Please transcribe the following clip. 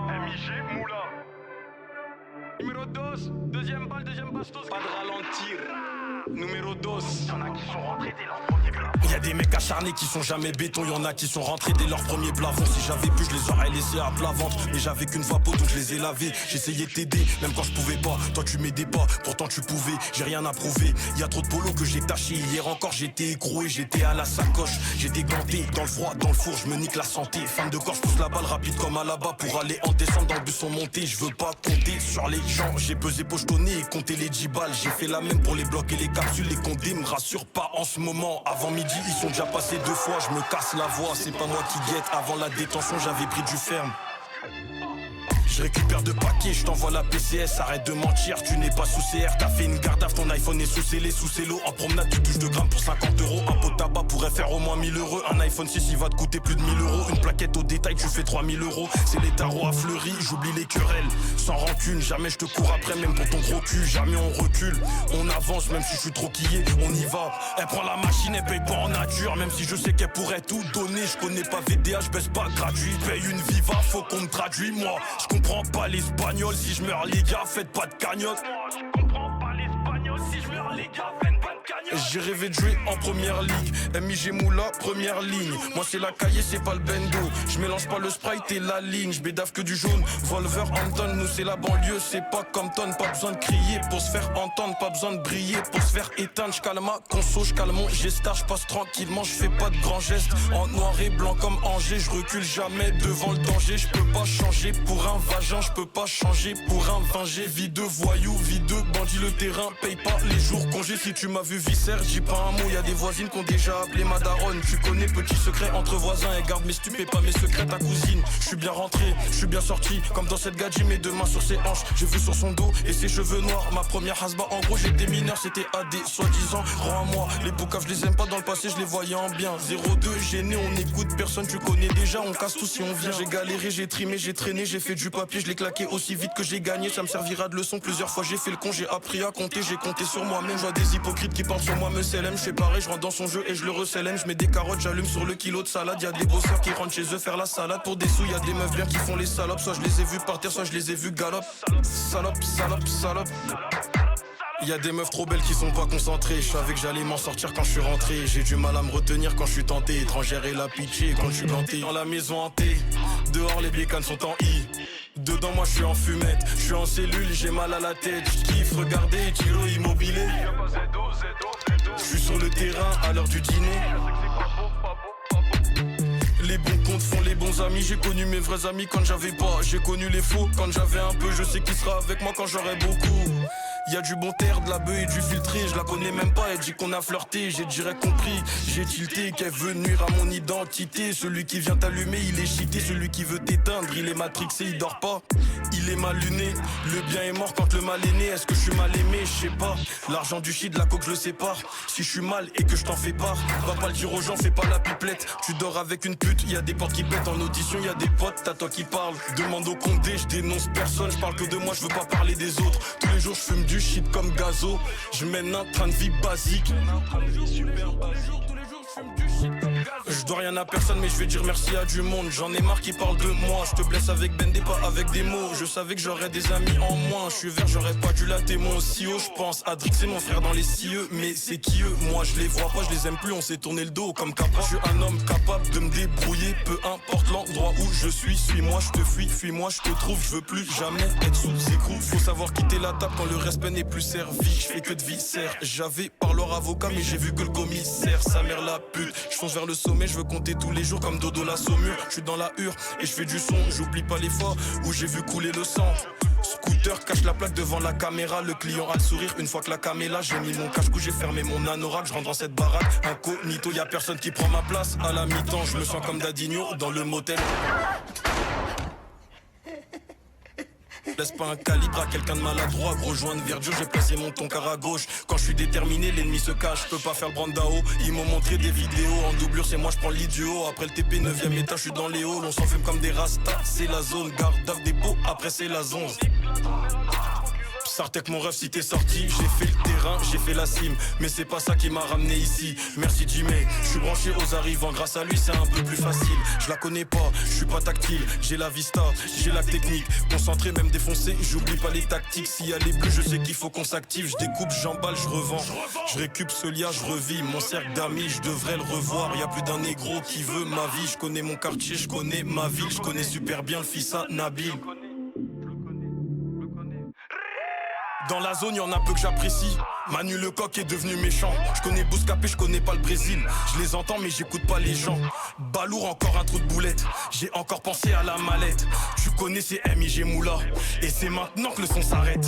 MIG Moula. Numéro 2, deuxième balle, bastos. Pas de ralentir. Numéro 2. Y'en a qui sont rentrés dès leur premier plat. Y'a des mecs acharnés qui sont jamais béton, y'en a qui sont rentrés dès leur premier plafond. Si j'avais pu, je les aurais laissés à plat ventre. Mais j'avais qu'une vapeau donc je les ai lavés. J'essayais de t'aider, même quand je pouvais pas. Toi tu m'aidais pas, pourtant tu pouvais. J'ai rien à prouver, y'a trop de polos que j'ai taché. Hier encore j'étais écroué, j'étais à la sacoche. J'étais ganté, dans le froid, dans le four, je me nique la santé. Fan de corps, je pousse la balle rapide comme à là-bas. Pour aller en descente dans le bus on monté. Je veux pas compter sur les gens. J'ai pesé pochetonné et compté les 10 balles. J'ai fait la même pour les blocs et les capsules. Les condés me rassurent pas en ce moment. Avant midi ils sont déjà passés 2 fois. Je me casse la voix, c'est pas moi qui guette. Avant la détention j'avais pris du ferme. Je récupère de paquets, je t'envoie la PCS. Arrête de mentir, tu n'es pas sous CR. T'as fait une garde à ton iPhone est sous scellé, sous cello. En promenade tu touches 2 grammes pour 50€. Un pot de tabac pourrait faire au moins 1000€. Un iPhone 6 il va te coûter plus de 1000€. Une plaquette au détail tu fais 3000€. C'est les tarots à fleuris, j'oublie les querelles. Sans rancune, jamais je te cours après. Même pour ton gros cul, jamais on recule. On avance même si je suis trop quillé, on y va. Elle prend la machine, elle paye pas en nature. Même si je sais qu'elle pourrait tout donner. Je connais pas VDA, je baisse pas gratuit. Paye une Viva, faut qu'on me traduise. Moi, je comprends pas l'espagnol. Si je meurs les gars, faites pas de cagnotte. Moi, je comprends pas l'espagnol. Si je meurs les gars, faites pas de cagnotte. J'ai rêvé de jouer en première ligue. MIG Moula, première ligne. Moi c'est la cahier, c'est pas le bendo. Je mélange pas le Sprite et la ligne. Je bédave que du jaune. Wolverhampton, nous c'est la banlieue. C'est pas Compton, pas besoin de crier pour se faire entendre. Pas besoin de briller pour se faire éteindre. J'calme ma conso, j'calme mon gestar. J'passe tranquillement, j'fais pas de grands gestes. En noir et blanc comme Angers. J'recule jamais devant le danger. J'peux pas changer pour un vagin. J'peux pas changer pour un vingé. Vie de voyou, vie de bandit. Le terrain paye pas les jours congés. Si tu m'as vu viscère, j'dis pas un mot. Y'a des voisines qui ont déjà appelé ma daronne. Tu connais petit secret entre voisins. Et garde mes stupés, pas mes secrets, ta cousine. J'suis bien rentré, j'suis bien sorti. Comme dans cette gadji, mes 2 mains sur ses hanches. J'ai vu sur son dos et ses cheveux noirs. Ma première hasba, en gros j'étais mineur, c'était AD, soi-disant. Rends à moi, les boucaves, je les aime pas dans le passé, je les voyais en bien. 02, gêné, on écoute personne, tu connais déjà, on casse tout si on vient. J'ai galéré, j'ai trimé, j'ai traîné, j'ai fait du papier, je l'ai claqué aussi vite que j'ai gagné. Ça me servira de leçon, plusieurs fois j'ai fait le con, j'ai appris à compter, j'ai compté sur moi-même. Je vois des hypocrites qui parlent sur moi, me célèment, je fais pareil, je rentre dans son jeu et je le recélème. Je mets des carottes, j'allume sur le kilo de salade. Y'a des bosseurs qui rentrent chez eux faire la salade pour des sous. Y'a des meufs bien qui font les salopes, soit je les ai vus par terre, soit je les ai vus galop. Salope, salope, salope. Y'a des meufs trop belles qui sont pas concentrées. Je savais que j'allais m'en sortir quand je suis rentré. J'ai du mal à me retenir quand je suis tenté. Étrangère et la pitié quand je suis ganté. Dans la maison hantée, dehors les bécanes sont en I. Dedans moi je suis en fumette, je suis en cellule, j'ai mal à la tête. Je kiffe regarder, Tiro immobilier. Je suis sur le terrain à l'heure du dîner. Les bons comptes font les bons amis. J'ai connu mes vrais amis quand j'avais pas. J'ai connu les faux quand j'avais un peu. Je sais qui sera avec moi quand j'aurai beaucoup. Y'a du bon terre, de la beuh et du filtré. Je la connais même pas, elle dit qu'on a flirté. J'ai direct compris, j'ai tilté qu'elle veut nuire à mon identité. Celui qui vient t'allumer, il est cheaté. Celui qui veut t'éteindre, il est matrixé, il dort pas. Il est mal luné, le bien est mort quand le mal est né. Est-ce que je suis mal aimé, je sais pas. L'argent du shit, de la coke, je le sépare. Si je suis mal et que je t'en fais part, va pas le dire aux gens, fais pas la pipelette. Tu dors avec une pute, y'a des portes qui pètent en audition, y'a des potes, t'as toi qui parle. Demande au condé, je dénonce personne, je parle que de moi, je veux pas parler des autres. Tous les jours je fume du shit comme gazo, je mène un train de vie basique. Je dois rien à personne mais je vais dire merci à du monde. J'en ai marre qui parle de moi. Je te blesse avec Bendé, pas avec des mots. Je savais que j'aurais des amis en moins. Je suis vert, j'aurais pas dû latter mon CEO. Je pense Adrix c'est mon frère dans les cieux. Mais c'est qui eux? Moi je les vois pas, je les aime plus. On s'est tourné le dos comme Kappa. Je suis un homme capable de me débrouiller. Peu importe l'endroit où je suis. Suis-moi, je te fuis, fuis-moi, je te trouve. Je veux plus jamais être sous écrou. Faut savoir quitter la table quand le respect n'est plus servi. Je fais que de viscères. J'avais par leur avocat mais j'ai vu que le commissaire, sa mère la pute. Je fonce vers le sommet, je veux compter tous les jours comme Dodo la Saumure. Je suis dans la hure et je fais du son. J'oublie pas les fois où j'ai vu couler le sang. Scooter cache la plaque devant la caméra. Le client a le sourire une fois que la cam est là. J'ai mis mon cache-cou, j'ai fermé mon anorak. Je rentre dans cette baraque incognito, y'a personne qui prend ma place. À la mi-temps, je me sens comme Dadinho dans le motel. Laisse pas un calibre à quelqu'un de maladroit. Gros joint de verdure, j'ai placé mon toncar à gauche. Quand je suis déterminé, l'ennemi se cache. Je peux pas faire le brandao. Ils m'ont montré des vidéos en doublure, c'est moi je prends l'idiot. Après le TP 9ème étage, je suis dans les halls. On s'enfume comme des rastas, c'est la zone. Garde d'ave des pots, après c'est la zonze. Sartek mon rêve si t'es sorti. J'ai fait le terrain, j'ai fait la cime. Mais c'est pas ça qui m'a ramené ici. Merci Jimmy, je suis branché aux arrivants. Grâce à lui c'est un peu plus facile. Je la connais pas, je suis pas tactile. J'ai la vista, j'ai la technique. Concentré même défoncé, j'oublie pas les tactiques. S'il y a les bleus je sais qu'il faut qu'on s'active. Je découpe, j'emballe, je revends. Je récup ce lien, je revis. Mon cercle d'amis, je devrais le revoir. Y a plus d'un négro qui veut ma vie. Je connais mon quartier, je connais ma ville. Je connais super bien le fils à Nabil. Dans la zone, y'en a peu que j'apprécie. Manu Lecoq est devenu méchant. Je connais Bouscapé, je connais pas le Brésil. Je les entends mais j'écoute pas les gens. Balourd, encore un trou de boulette. J'ai encore pensé à la mallette. Tu connais c'est MIG Moula. Et c'est maintenant que le son s'arrête.